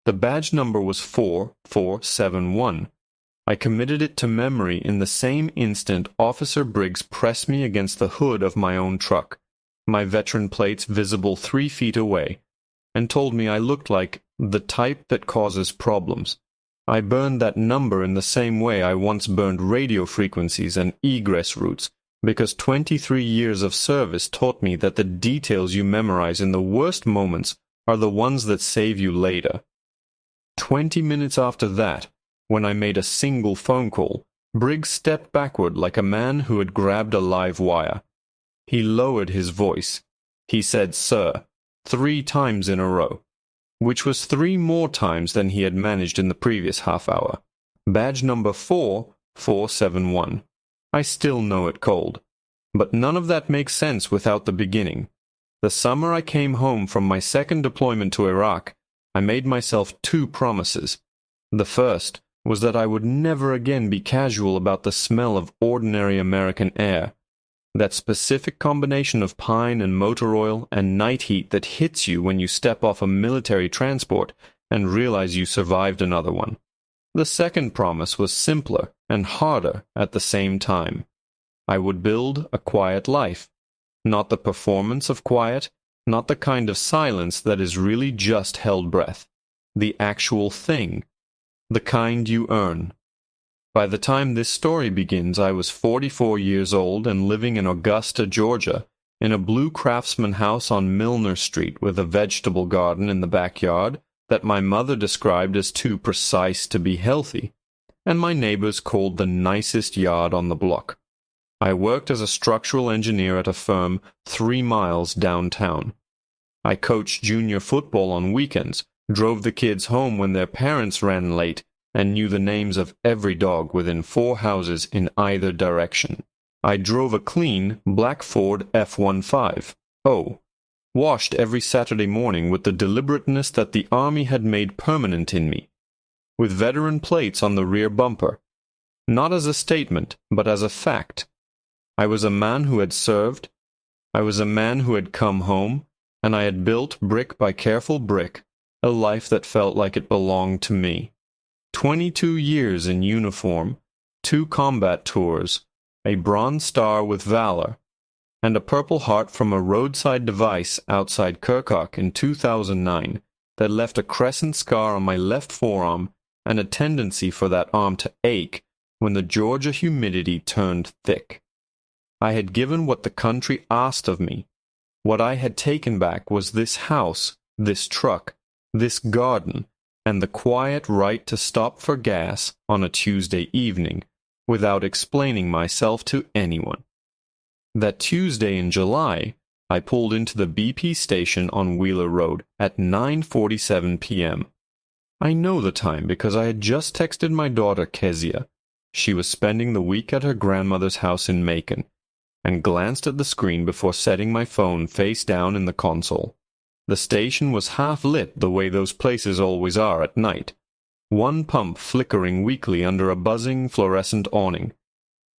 The badge number was 4471. I committed it to memory in the same instant Officer Briggs pressed me against the hood of my own truck, my veteran plates visible 3 feet away, and told me I looked like the type that causes problems. I burned that number in the same way I once burned radio frequencies and egress routes, because 23 years of service taught me that the details you memorize in the worst moments are the ones that save you later. 20 minutes after that, when I made a single phone call, Briggs stepped backward like a man who had grabbed a live wire. He lowered his voice. He said, "Sir," 3 times in a row, which was 3 more times than he had managed in the previous half hour. Badge number 4471. I still know it cold. But none of that makes sense without the beginning. The summer I came home from my second deployment to Iraq, I made myself 2 promises. The first was that I would never again be casual about the smell of ordinary American air, that specific combination of pine and motor oil and night heat that hits you when you step off a military transport and realize you survived another one. The second promise was simpler and harder at the same time. I would build a quiet life, not the performance of quiet, not the kind of silence that is really just held breath, the actual thing, the kind you earn. By the time this story begins, I was 44 years old and living in Augusta, Georgia, in a blue craftsman house on Milner Street with a vegetable garden in the backyard that my mother described as too precise to be healthy, and my neighbors called the nicest yard on the block. I worked as a structural engineer at a firm 3 miles downtown. I coached junior football on weekends, drove the kids home when their parents ran late, and knew the names of every dog within 4 houses in either direction. I drove a clean, black Ford F-15. Washed every Saturday morning with the deliberateness that the Army had made permanent in me, with veteran plates on the rear bumper. Not as a statement, but as a fact. I was a man who had served. I was a man who had come home, and I had built, brick by careful brick, a life that felt like it belonged to me. 22 years in uniform, 2 combat tours, a Bronze Star with Valor, and a Purple Heart from a roadside device outside Kirkuk in 2009 that left a crescent scar on my left forearm and a tendency for that arm to ache when the Georgia humidity turned thick. I had given what the country asked of me. What I had taken back was this house, this truck, this garden, and the quiet right to stop for gas on a Tuesday evening without explaining myself to anyone. That Tuesday in July, I pulled into the BP station on Wheeler Road at 9:47 p.m. I know the time because I had just texted my daughter Kezia. She was spending the week at her grandmother's house in Macon, and glanced at the screen before setting my phone face down in the console. The station was half lit the way those places always are at night, 1 pump flickering weakly under a buzzing fluorescent awning,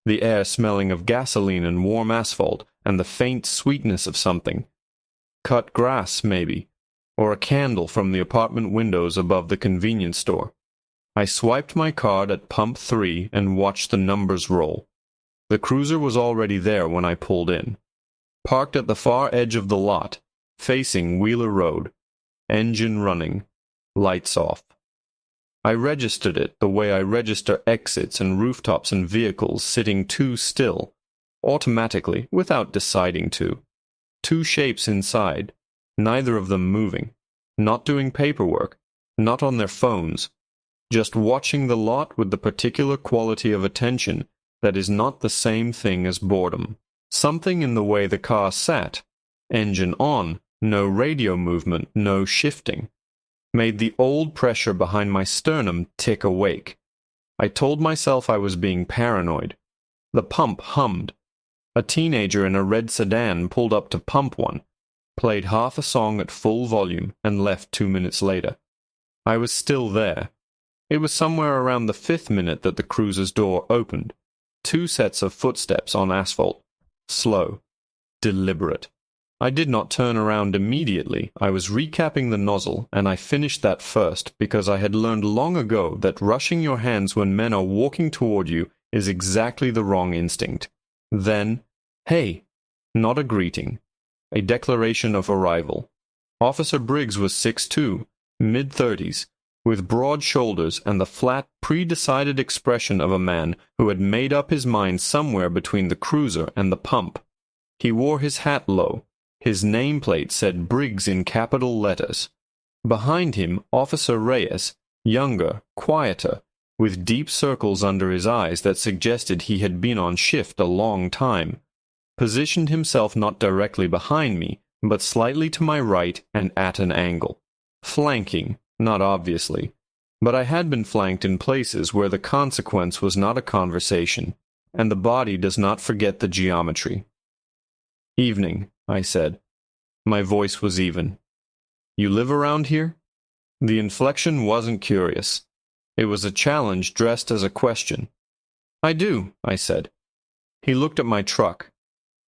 the air smelling of gasoline and warm asphalt and the faint sweetness of something. Cut grass, maybe, or a candle from the apartment windows above the convenience store. I swiped my card at pump 3 and watched the numbers roll. The cruiser was already there when I pulled in, parked at the far edge of the lot, facing Wheeler Road, engine running, lights off. I registered it the way I register exits and rooftops and vehicles sitting too still, automatically, without deciding to. 2 shapes inside, neither of them moving, not doing paperwork, not on their phones, just watching the lot with the particular quality of attention that is not the same thing as boredom. Something in the way the car sat, engine on, no radio movement, no shifting, made the old pressure behind my sternum tick awake. I told myself I was being paranoid. The pump hummed. A teenager in a red sedan pulled up to pump 1, played half a song at full volume, and left 2 minutes later. I was still there. It was somewhere around the 5th minute that the cruiser's door opened. 2 sets of footsteps on asphalt. Slow. Deliberate. I did not turn around immediately. I was recapping the nozzle, and I finished that first because I had learned long ago that rushing your hands when men are walking toward you is exactly the wrong instinct. Then, hey, not a greeting, a declaration of arrival. Officer Briggs was 6'2", mid-30s, with broad shoulders and the flat, pre-decided expression of a man who had made up his mind somewhere between the cruiser and the pump. He wore his hat low. His nameplate said Briggs in capital letters. Behind him, Officer Reyes, younger, quieter, with deep circles under his eyes that suggested he had been on shift a long time, positioned himself not directly behind me, but slightly to my right and at an angle. Flanking, not obviously, but I had been flanked in places where the consequence was not a conversation, and the body does not forget the geometry. "Evening," I said. My voice was even. "You live around here?" The inflection wasn't curious. It was a challenge dressed as a question. "I do," I said. He looked at my truck,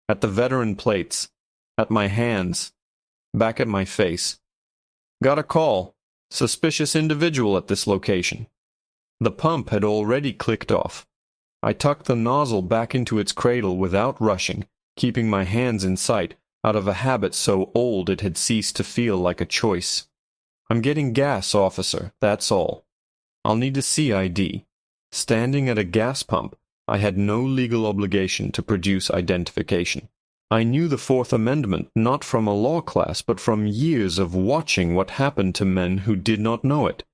at the veteran plates, at my hands, back at my face. "Got a call. Suspicious individual at this location." The pump had already clicked off. I tucked the nozzle back into its cradle without rushing, keeping my hands in sight, out of a habit so old it had ceased to feel like a choice. "I'm getting gas, officer, that's all. I'll need to see ID. Standing at a gas pump, I had no legal obligation to produce identification. I knew the Fourth Amendment not from a law class, but from years of watching what happened to men who did not know it,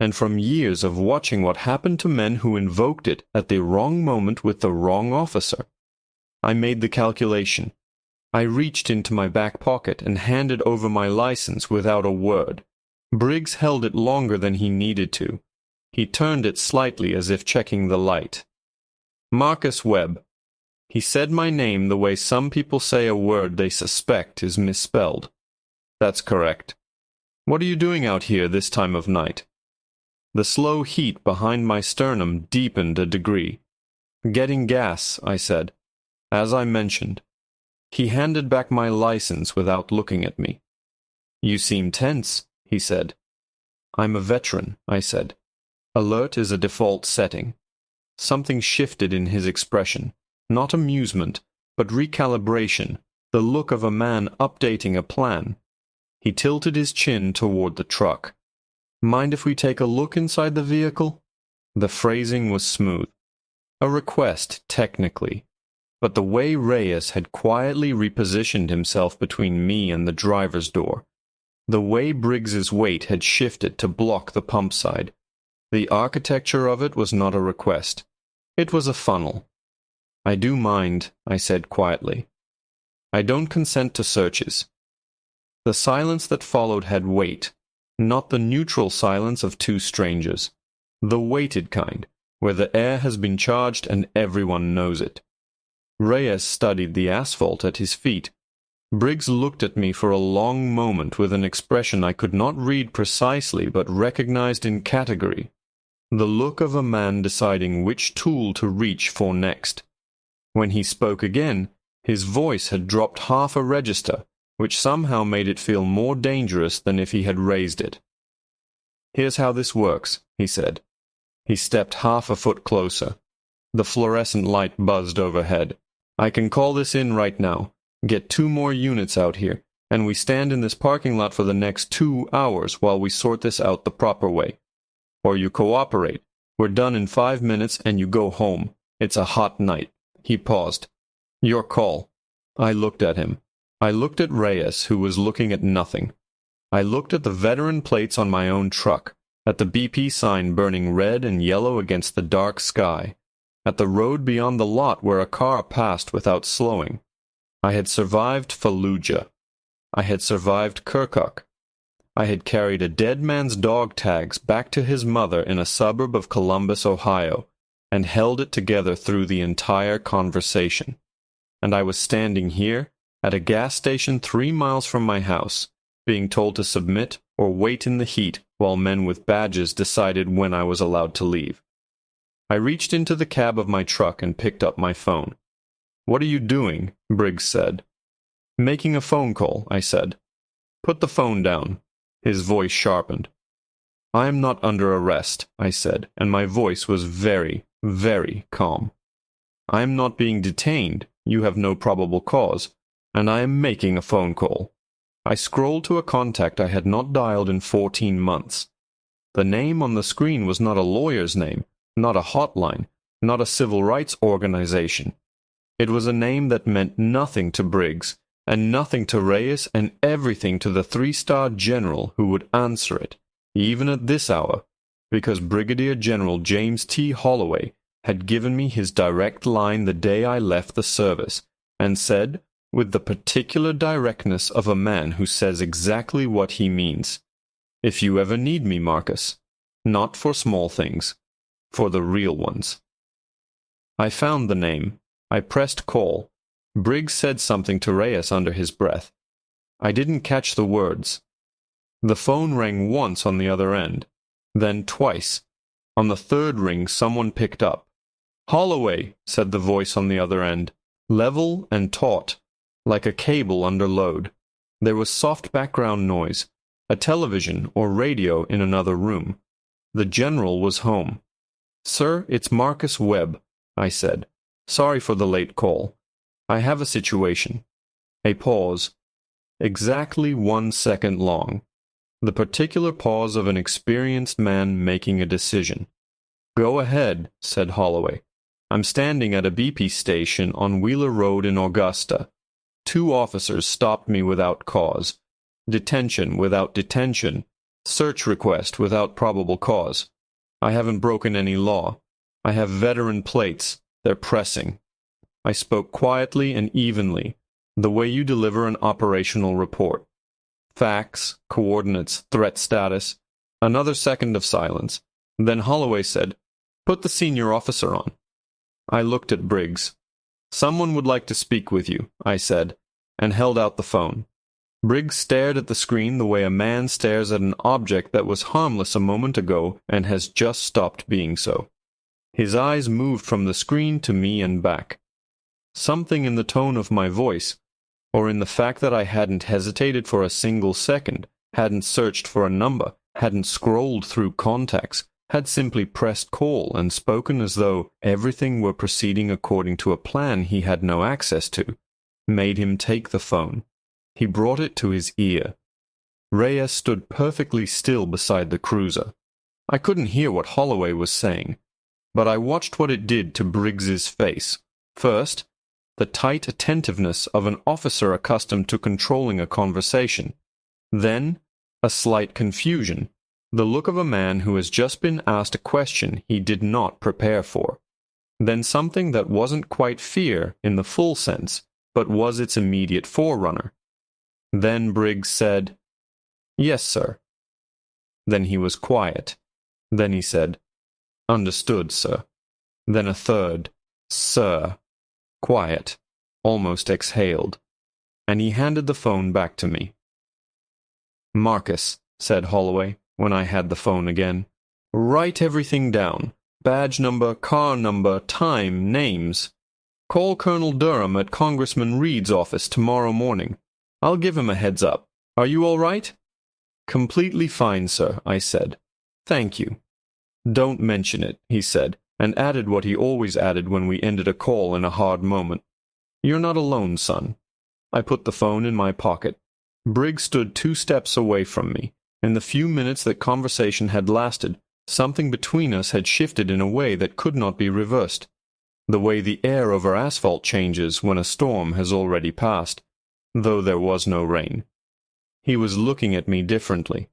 and from years of watching what happened to men who invoked it at the wrong moment with the wrong officer. I made the calculation. I reached into my back pocket and handed over my license without a word. Briggs held it longer than he needed to. He turned it slightly as if checking the light. "Marcus Webb." He said my name the way some people say a word they suspect is misspelled. "That's correct. What are you doing out here this time of night?" The slow heat behind my sternum deepened a degree. "Getting gas," I said. "As I mentioned." He handed back my license without looking at me. "You seem tense," he said. "I'm a veteran," I said. Alert is a default setting. Something shifted in his expression. Not amusement, but recalibration, the look of a man updating a plan. He tilted his chin toward the truck. "Mind if we take a look inside the vehicle?" The phrasing was smooth. A request, technically, but the way Reyes had quietly repositioned himself between me and the driver's door, the way Briggs's weight had shifted to block the pump side, the architecture of it was not a request. It was a funnel. "I do mind," I said quietly. "I don't consent to searches." The silence that followed had weight, not the neutral silence of two strangers, the weighted kind, where the air has been charged and everyone knows it. Reyes studied the asphalt at his feet. Briggs looked at me for a long moment with an expression I could not read precisely but recognized in category, the look of a man deciding which tool to reach for next. When he spoke again, his voice had dropped half a register, which somehow made it feel more dangerous than if he had raised it. "Here's how this works," he said. He stepped half a foot closer. The fluorescent light buzzed overhead. "I can call this in right now, get 2 more units out here, and we stand in this parking lot for the next 2 hours while we sort this out the proper way. Or you cooperate. We're done in 5 minutes and you go home. It's a hot night." He paused. "Your call." I looked at him. I looked at Reyes, who was looking at nothing. I looked at the veteran plates on my own truck, at the BP sign burning red and yellow against the dark sky, at the road beyond the lot where a car passed without slowing. I had survived Fallujah. I had survived Kirkuk. I had carried a dead man's dog tags back to his mother in a suburb of Columbus, Ohio, and held it together through the entire conversation. And I was standing here, at a gas station 3 miles from my house, being told to submit or wait in the heat while men with badges decided when I was allowed to leave. I reached into the cab of my truck and picked up my phone. "What are you doing?" Briggs said. Making a phone call, I said. Put the phone down. His voice sharpened. I am not under arrest, I said, and my voice was very, very calm. I am not being detained, you have no probable cause, and I am making a phone call. I scrolled to a contact I had not dialed in 14 months. The name on the screen was not a lawyer's name, not a hotline, not a civil rights organization. It was a name that meant nothing to Briggs, and nothing to Reyes, and everything to the 3-star general who would answer it, even at this hour, because Brigadier General James T. Holloway had given me his direct line the day I left the service, and said, with the particular directness of a man who says exactly what he means, "If you ever need me, Marcus, not for small things, for the real ones." I found the name. I pressed call. Briggs said something to Reyes under his breath. I didn't catch the words. The phone rang once on the other end, then twice. On the third ring, someone picked up. "Holloway," said the voice on the other end, level and taut, like a cable under load. There was soft background noise, a television or radio in another room. The general was home. "Sir, it's Marcus Webb," I said. "Sorry for the late call. I have a situation." A pause. Exactly 1 second long. The particular pause of an experienced man making a decision. "Go ahead," said Holloway. "I'm standing at a BP station on Wheeler Road in Augusta. 2 officers stopped me without cause. Detention without detention. Search request without probable cause. I haven't broken any law. I have veteran plates. They're pressing." I spoke quietly and evenly, the way you deliver an operational report. Facts, coordinates, threat status. Another second of silence. Then Holloway said, "Put the senior officer on." I looked at Briggs. "Someone would like to speak with you," I said, and held out the phone. Briggs stared at the screen the way a man stares at an object that was harmless a moment ago and has just stopped being so. His eyes moved from the screen to me and back. Something in the tone of my voice, or in the fact that I hadn't hesitated for a single second, hadn't searched for a number, hadn't scrolled through contacts, had simply pressed call and spoken as though everything were proceeding according to a plan he had no access to, made him take the phone. He brought it to his ear. Reyes stood perfectly still beside the cruiser. I couldn't hear what Holloway was saying, but I watched what it did to Briggs's face. First, the tight attentiveness of an officer accustomed to controlling a conversation. Then, a slight confusion, the look of a man who has just been asked a question he did not prepare for. Then something that wasn't quite fear in the full sense, but was its immediate forerunner. Then Briggs said, "Yes, sir." Then he was quiet. Then he said, "Understood, sir." Then a third, "Sir." Quiet, almost exhaled, and he handed the phone back to me. "Marcus," said Holloway, when I had the phone again, "write everything down. Badge number, car number, time, names. Call Colonel Durham at Congressman Reed's office tomorrow morning. I'll give him a heads up. Are you all right?" "Completely fine, sir," I said. "Thank you." "Don't mention it," he said, and added what he always added when we ended a call in a hard moment. "You're not alone, son." I put the phone in my pocket. Briggs stood 2 steps away from me. In the few minutes that conversation had lasted, something between us had shifted in a way that could not be reversed. The way the air over asphalt changes when a storm has already passed, though there was no rain. He was looking at me differently.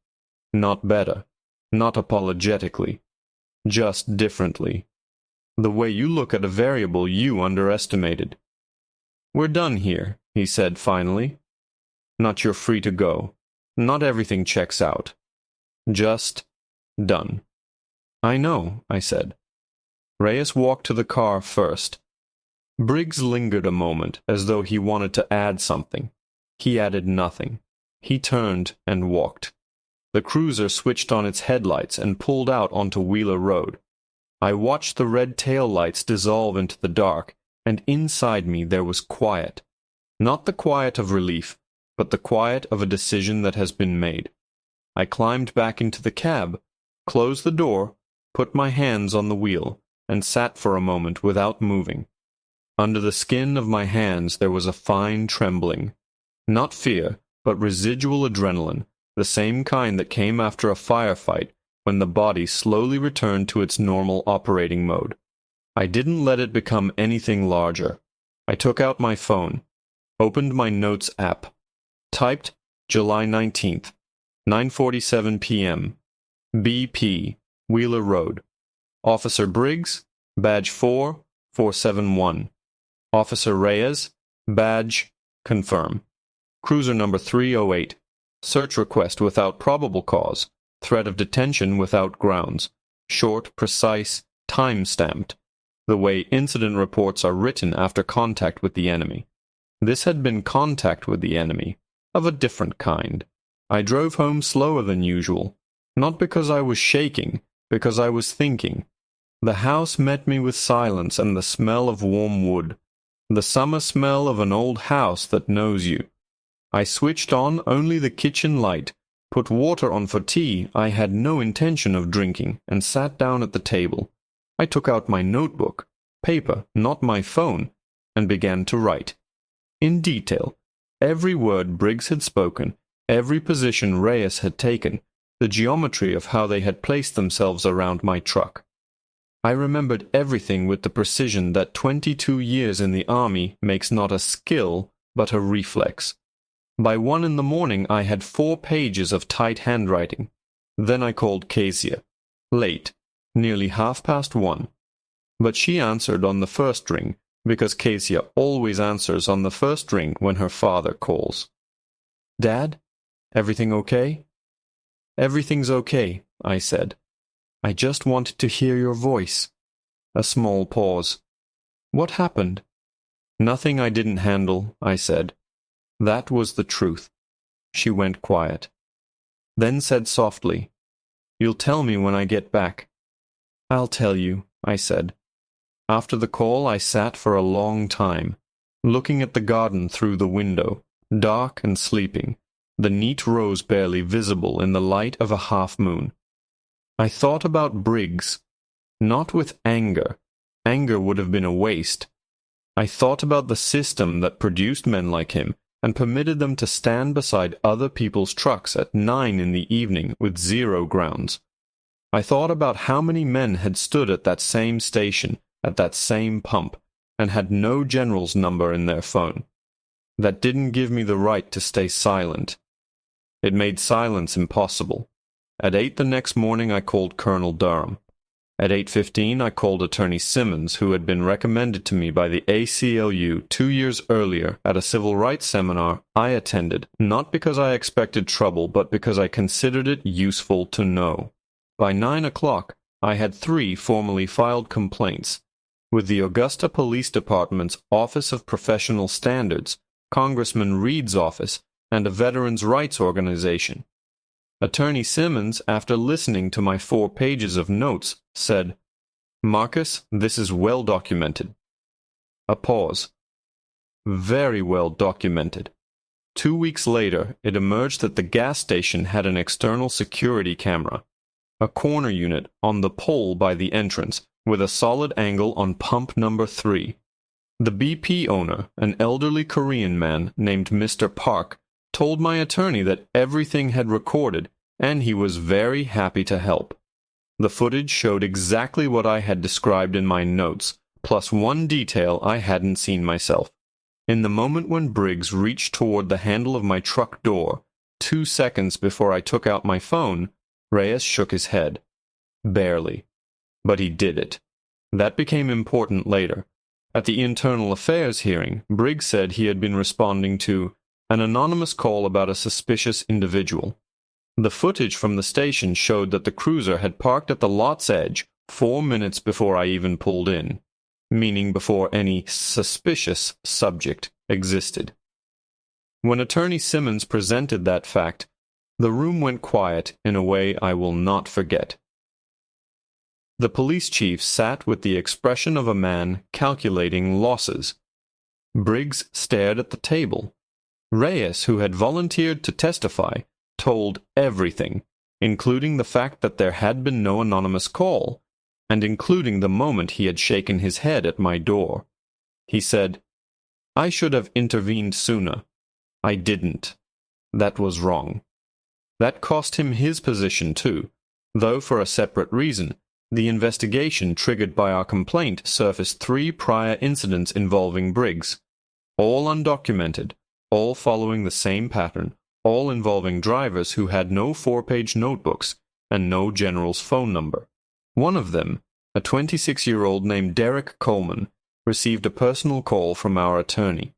Not better. Not apologetically. Just differently. The way you look at a variable you underestimated. "We're done here," he said finally. "Not you're free to go. Not everything checks out. Just done." "I know," I said. Reyes walked to the car first. Briggs lingered a moment, as though he wanted to add something. He added nothing. He turned and walked. The cruiser switched on its headlights and pulled out onto Wheeler Road. I watched the red tail lights dissolve into the dark, and inside me there was quiet. Not the quiet of relief, but the quiet of a decision that has been made. I climbed back into the cab, closed the door, put my hands on the wheel, and sat for a moment without moving. Under the skin of my hands there was a fine trembling. Not fear, but residual adrenaline, the same kind that came after a firefight when the body slowly returned to its normal operating mode. I didn't let it become anything larger. I took out my phone, opened my Notes app, typed July 19th, 9:47 p.m., BP, Wheeler Road. Officer Briggs, badge 4471. Officer Reyes, badge, confirm. Cruiser number 308. Search request without probable cause. Threat of detention without grounds. Short, precise, time-stamped. The way incident reports are written after contact with the enemy. This had been contact with the enemy, of a different kind. I drove home slower than usual, not because I was shaking, because I was thinking. The house met me with silence and the smell of warm wood, the summer smell of an old house that knows you. I switched on only the kitchen light, put water on for tea I had no intention of drinking, and sat down at the table. I took out my notebook, paper, not my phone, and began to write. In detail, every word Briggs had spoken, every position Reyes had taken, the geometry of how they had placed themselves around my truck. I remembered everything with the precision that 22 years in the army makes not a skill, but a reflex. By 1 in the morning I had 4 pages of tight handwriting. Then I called Kezia. Late, nearly 1:30. But she answered on the first ring, because Kezia always answers on the first ring when her father calls. "Dad, everything okay?" "Everything's okay," I said. "I just wanted to hear your voice." A small pause. "What happened?" "Nothing I didn't handle," I said. That was the truth. She went quiet. Then said softly, "You'll tell me when I get back." "I'll tell you," I said. After the call I sat for a long time, looking at the garden through the window, dark and sleeping, the neat rows barely visible in the light of a half-moon. I thought about Briggs, not with anger. Anger would have been a waste. I thought about the system that produced men like him and permitted them to stand beside other people's trucks at 9 in the evening with 0 grounds. I thought about how many men had stood at that same station, at that same pump, and had no general's number in their phone. That didn't give me the right to stay silent. It made silence impossible. At 8 the next morning I called Colonel Durham. At 8:15 I called Attorney Simmons, who had been recommended to me by the ACLU 2 years earlier at a civil rights seminar I attended, not because I expected trouble, but because I considered it useful to know. By 9 o'clock, I had 3 formally filed complaints with the Augusta Police Department's Office of Professional Standards, Congressman Reed's office, and a veterans' rights organization. Attorney Simmons, after listening to my 4 pages of notes, said, "Marcus, this is well documented." A pause. Very well documented. 2 weeks later, it emerged that the gas station had an external security camera, a corner unit on the pole by the entrance, with a solid angle on pump number 3. The BP owner, an elderly Korean man named Mr. Park, told my attorney that everything had recorded, and he was very happy to help. The footage showed exactly what I had described in my notes, plus 1 detail I hadn't seen myself. In the moment when Briggs reached toward the handle of my truck door, 2 seconds before I took out my phone, Reyes shook his head. Barely. But he did it. That became important later. At the Internal Affairs hearing, Briggs said he had been responding to an anonymous call about a suspicious individual. The footage from the station showed that the cruiser had parked at the lot's edge 4 minutes before I even pulled in, meaning before any suspicious subject existed. When Attorney Simmons presented that fact, the room went quiet in a way I will not forget. The police chief sat with the expression of a man calculating losses. Briggs stared at the table. Reyes, who had volunteered to testify, told everything, including the fact that there had been no anonymous call, and including the moment he had shaken his head at my door. He said, "I should have intervened sooner. I didn't. That was wrong." That cost him his position too, though for a separate reason. The investigation triggered by our complaint surfaced 3 prior incidents involving Briggs, all undocumented, all following the same pattern, all involving drivers who had no 4-page notebooks and no general's phone number. One of them, a 26-year-old named Derek Coleman, received a personal call from our attorney.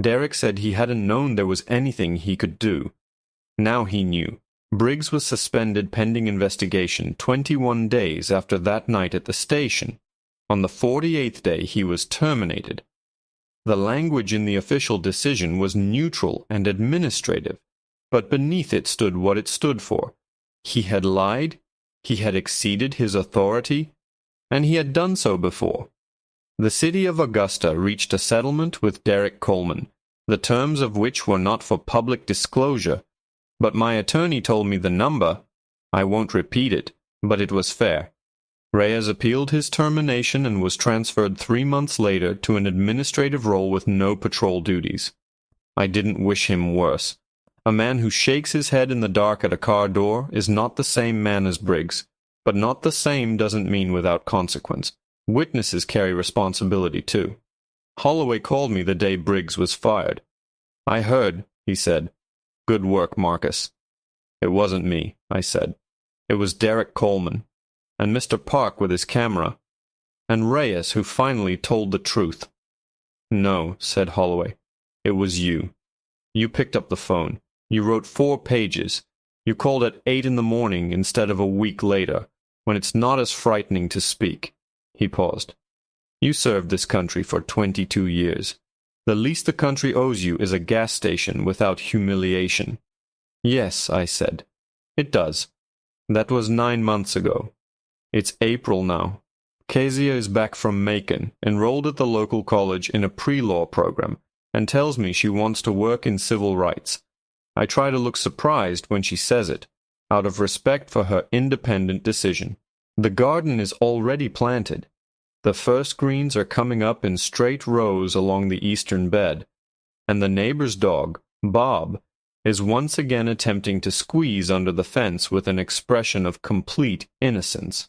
Derek said he hadn't known there was anything he could do. Now he knew. Briggs was suspended pending investigation 21 days after that night at the station. On the 48th day, he was terminated. The language in the official decision was neutral and administrative, but beneath it stood what it stood for. He had lied, he had exceeded his authority, and he had done so before. The city of Augusta reached a settlement with Derek Coleman, the terms of which were not for public disclosure, but my attorney told me the number. I won't repeat it, but it was fair. Reyes appealed his termination and was transferred 3 months later to an administrative role with no patrol duties. I didn't wish him worse. A man who shakes his head in the dark at a car door is not the same man as Briggs, but not the same doesn't mean without consequence. Witnesses carry responsibility too. Holloway called me the day Briggs was fired. "I heard," he said. "Good work, Marcus." "It wasn't me," I said. "It was Derek Coleman, and Mr. Park with his camera, and Reyes who finally told the truth." "No," said Holloway. "It was you. You picked up the phone. You wrote 4 pages. You called at 8 in the morning instead of a week later, when it's not as frightening to speak." He paused. "You served this country for 22 years. The least the country owes you is a gas station without humiliation." "Yes," I said. "It does. That was 9 months ago. It's April now. Kezia is back from Macon, enrolled at the local college in a pre-law program, and tells me she wants to work in civil rights. I try to look surprised when she says it, out of respect for her independent decision. The garden is already planted. The first greens are coming up in straight rows along the eastern bed, and the neighbor's dog, Bob, is once again attempting to squeeze under the fence with an expression of complete innocence.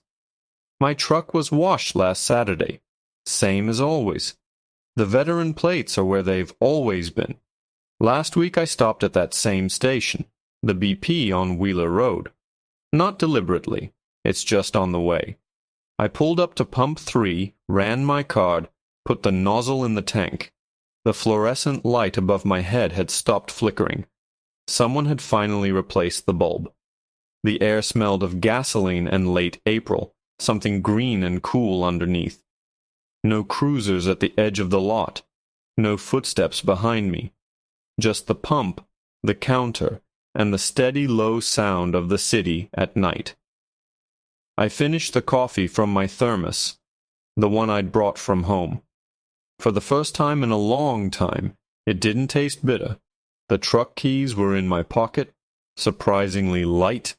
My truck was washed last Saturday, same as always. The veteran plates are where they've always been. Last week I stopped at that same station, the BP on Wheeler Road. Not deliberately, it's just on the way. I pulled up to pump 3, ran my card, put the nozzle in the tank. The fluorescent light above my head had stopped flickering. Someone had finally replaced the bulb. The air smelled of gasoline and late April, something green and cool underneath. No cruisers at the edge of the lot. No footsteps behind me. Just the pump, the counter, and the steady low sound of the city at night. I finished the coffee from my thermos, the one I'd brought from home. For the first time in a long time, it didn't taste bitter. The truck keys were in my pocket, surprisingly light